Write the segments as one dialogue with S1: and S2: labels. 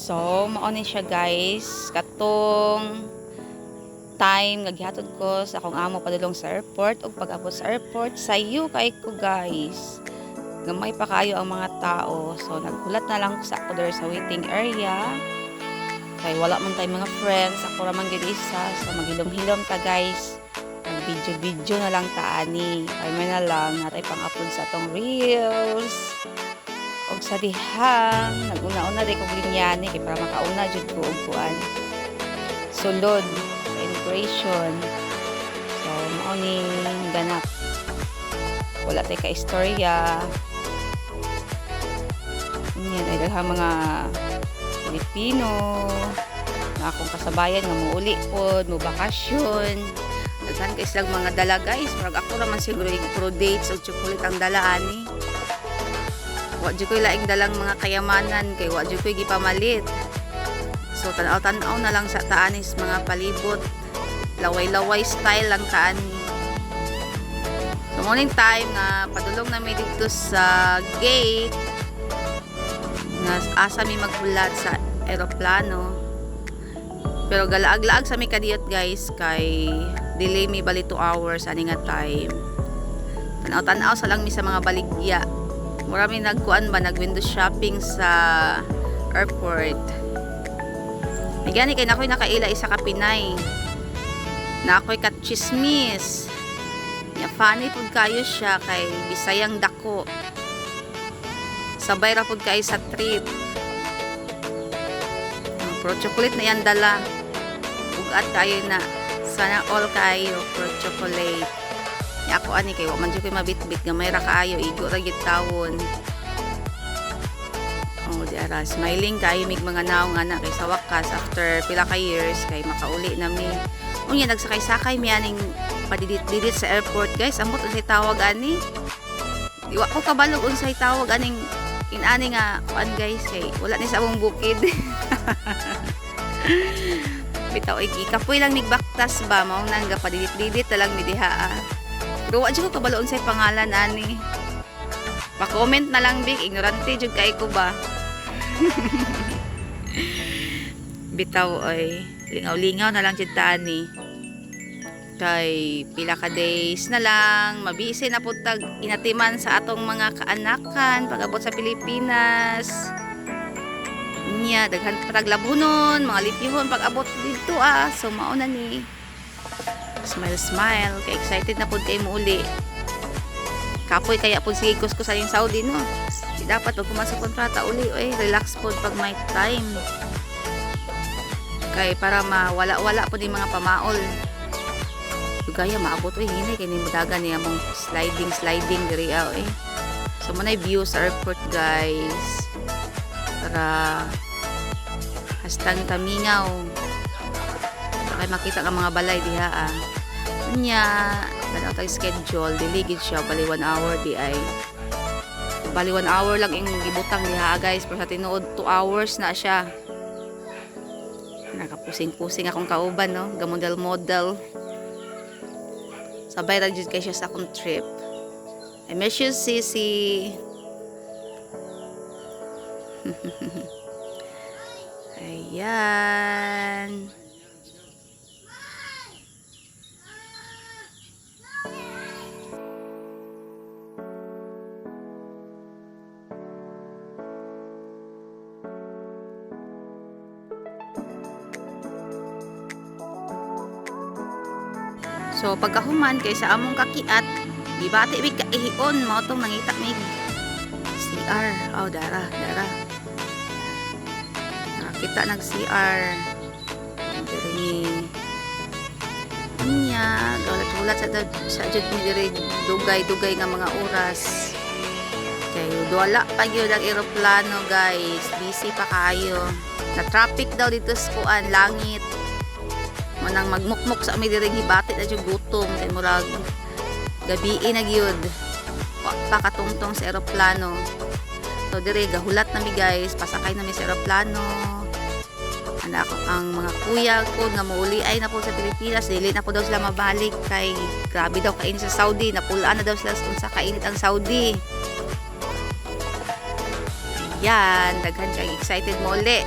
S1: So, mao ni siya guys. Katong time naghihatod ko sa akong amo padulong sa airport ug pag-abot sa airport sayo kay ko guys. Gamay pa kayo ang mga tao. So, naghulat na lang sa ako there sa waiting area. Kay wala man tay mga friends, ako ra man gyud isa. So, maghilom-hilom ta guys. Nag-video-video na lang ta ani. Kay may na lang natay pang-upload sa atong reels. Og sa dihang naguna-una rin kong linyani kay para makauna jud ko og kuan sulod sa immigration. So mao ni ganap, wala tay ka istorya niya dahil daghang mga Pilipino na akong kasabayan nga muuli pod mo bakasyon. Daghan kay silang mga dala guys, murag ako raman siguro i-pro dates og chocolate ang dala ani. Wa jud ko'y laing dalang mga kayamanan kay wa jud ko'y gipamalit. So tanaw-tanaw na lang sa taanis mga palibot. Laway-laway style lang kaani. So morning time nga padulong na mi dito sa gate nga asa mi maghulat sa eroplano. Pero galaag-laag sa mi kadiyot guys kay delay mi bali 2 hours ani nga time. Tanaw-tanaw sa lang mi sa mga baligya. Marami nagkuan ba, nag-window shopping sa airport. May gani kay nakoy nakaila isa ka Pinay. Na ako'y katchismis. Ya funny pud kayo siya kay Bisayang dako. Sabay ra pud kayo sa trip. Pro chocolate na yan dala. Ugat kayo na. Sana all kayo pro chocolate. Ako ani kay wa man jud koy mabitbit nga may ra kaayo igo ra gid tawon. Oh, di ara smiling kayo mig mga naong ana kay sa wakas after pila ka years kay makauli na mi. Unya nagsakay-sakay mi aning padidit-didit sa airport guys. Ambot unsay tawag ani? Di wa ko kabalog unsay tawag aning inani nga kuan guys kay wala ni sa among bukid. Bitaw ay kapoy lang nigbaktas ba mao nang gapadidit-didit ta lang mi diha. Pero wa jud ko kabaloon sa pangalan ani. Pa-comment na lang big, ignorante jud kay ko ba. Bitaw ay lingaw-lingaw na lang jud ta ani. Kay pila ka days na lang mabisi na pud tag inatiman sa atong mga kaanakan pag-abot sa Pilipinas. Nya daghan pa tag labunon, mga litihon pag-abot dito So mao na ni. Smile kay excited na pud kay muuli. Kapoy kaya pud sige kus sa Saudi no. Di dapat pag pumasok kontrata uli relax pud pag may time. Kay para mawala-wala pud yung mga pamaol. Gaya maabot hinay kay ni mudagan niya mong sliding diri So manay view sa airport guys. Para hastang tamingaw. Kay makita ka mga balay diha Nya, tanaw tayo schedule, diligid siya, bali 1 hour di ay. Bali 1 hour lang yung gibutang diha guys, pero sa tinuod 2 hours na siya. Nakapusing-pusing akong kauban no, gamodel-model. Sabay ra jud kay siya sa akong trip. I miss you, Sisi. Ayan. So pagkahuman kay sa among kakiat, di bati big kaihon mao tong nangita mig CR. Oh dara. Nakita nag CR. Diri niya gawlat-ulat sa jud mi diri dugay nga mga oras. Kay wala pa gyud ang eroplano guys. Busy pa kayo. Na traffic daw dito sa kuan langit. Manang magmukmok sa mi diri gibati na jud gutom kay murag gabi na gyud wa pa katungtong sa eroplano. So diri gahulat na mi guys, pasakay na mi sa eroplano. Anak ang mga kuya ko nga muuli ay na po sa Pilipinas, dili na po daw sila mabalik kay grabe daw kainit sa Saudi, napulaan na daw sila kung sa kainit ang Saudi. Ayan, daghan kay excited mo uli.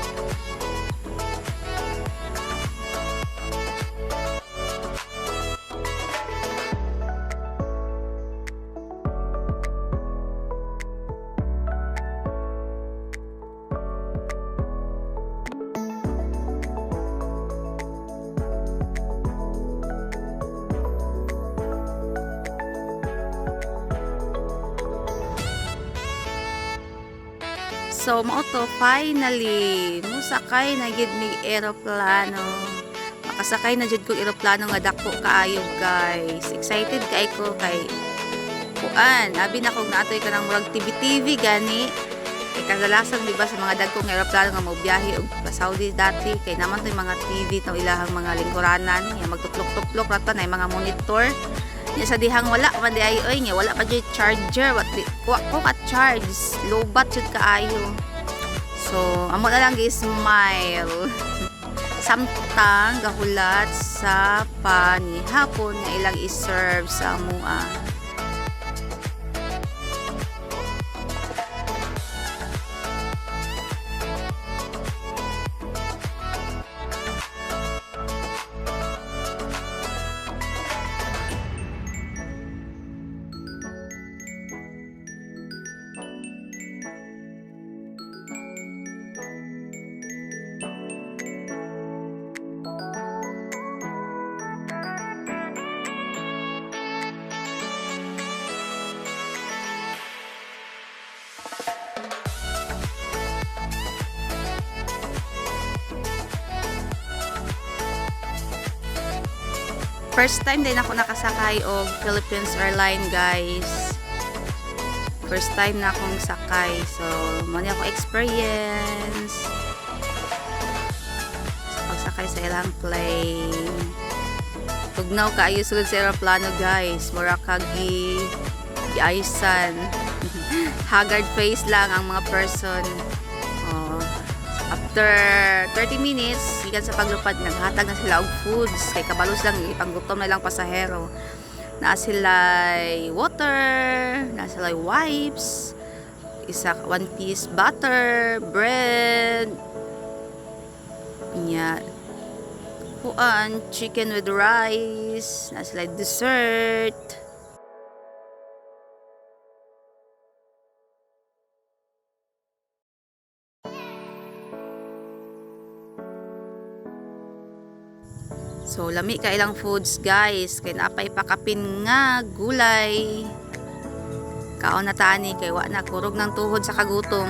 S1: So, mao to finally musakay na gid mig eroplano. Makasakay na jud ko eroplano nga dako kaayo guys. Excited kay ko kay kuan. Abi na kog naatoy ka ng murag TV gani. Kay kadalasan di ba sa mga dagkong eroplano nga mo biyahe og pa Saudi dati kay naman toy mga TV to ilahang mga lingkuranan, ya magtuplok-tuplok ra ta na mga monitor. Nya sa dihang wala man di ay oy nya wala pa jud charger what di ko ka charge low bat jud kaayo. So amo na lang gi-smile. Samtang gahulat sa panihapon nga ilang i-serve sa amua. First time din ako nakasakay og Philippines Airline guys. First time na akong sakay. So, mali ako experience. So, pagsakay sa ilang plane. Tugnaw kaayo sulod sa aeroplano guys. Mura kagi giaysan. Haggard face lang ang mga person. After 30 minutes, ikan sa paglupad, naghatag na sila og foods. Kay kabalos lang, ipanggutom na lang pasahero. Na sila water, na sila wipes, one piece butter, bread, chicken with rice, na sila dessert. So, lami ka ilang foods guys. Kaya napay pakapin nga gulay. Kaon na tani kay wa na kurog ng tuhod sa kagutom.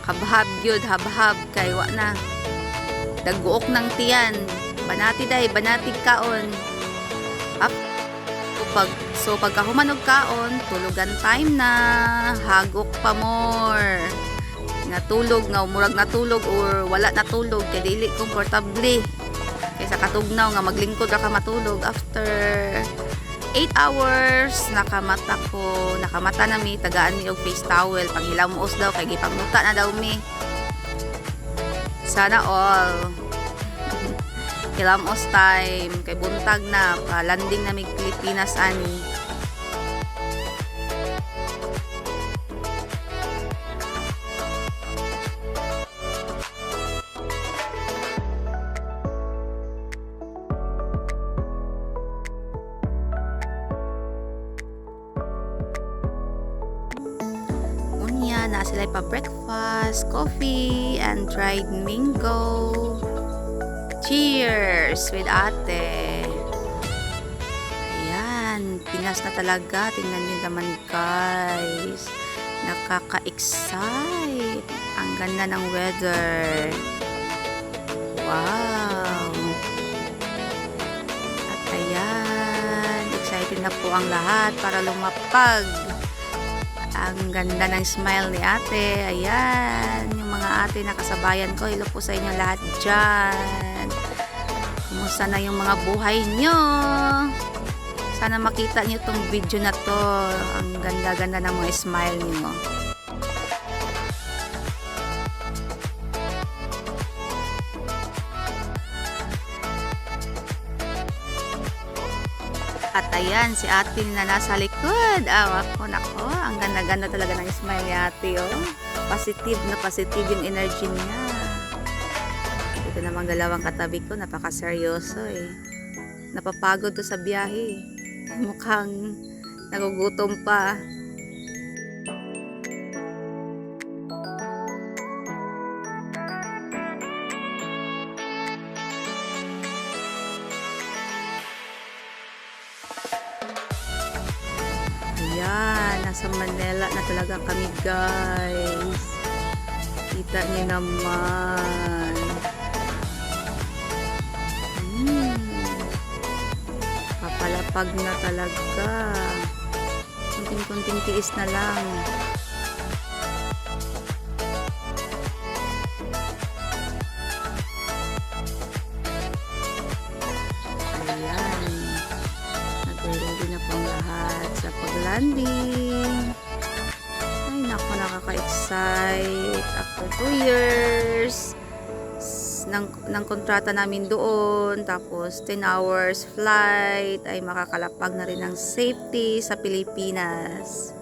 S1: Habhab gyud, habhab kay wa na. Daguok ng tiyan. Banati day, banati kaon. Up. So pagkahuman og kaon, tulugan time na, hagok pa more. Natulog nga murag natulog or wala natulog kay dili komportable. Kaysa katugnaw nga maglingkod ra ka matulog after 8 hours nakamata na mi, tagaan mi og face towel, panghilamos daw kay gipangluta na daw mi. Sana all. Hilamos time kay buntag na pa landing na mig Pilipinas ani. Unya na sila pa breakfast, coffee and dried mango. Cheers with ate. Ayan, Pinas na talaga. Tingnan nyo naman guys. Nakaka-excite. Ang ganda ng weather. Wow. At ayan, excited na po ang lahat para lumapag. Ang ganda ng smile ni ate. Ayan, yung mga ate na kasabayan ko. Hello po sa inyo lahat dyan. Kumusta na yung mga buhay nyo? Sana makita nyo tong video na to. Ang ganda-ganda ng mga smile nyo. At ayan, si ate na nasa likod. Ako, nako. Ang ganda-ganda talaga ng smile ni ate, oh. Positive na positive yung energy niya. Ito namang dalawang katabi ko, napaka-seryoso eh. Napapagod to sa biyahe. Mukhang nagugutom pa. nasa Manila na talaga kami, guys. Kita niyo naman. Papalapag na talaga. Kunting-kunting tiis na lang. Ayan. Nag-ready na po ang lahat sa pag-landing. Ay, naku, nakaka-excite. After 2 years ng kontrata namin doon, tapos 10 hours flight, ay makakalapag na rin ng safety sa Pilipinas.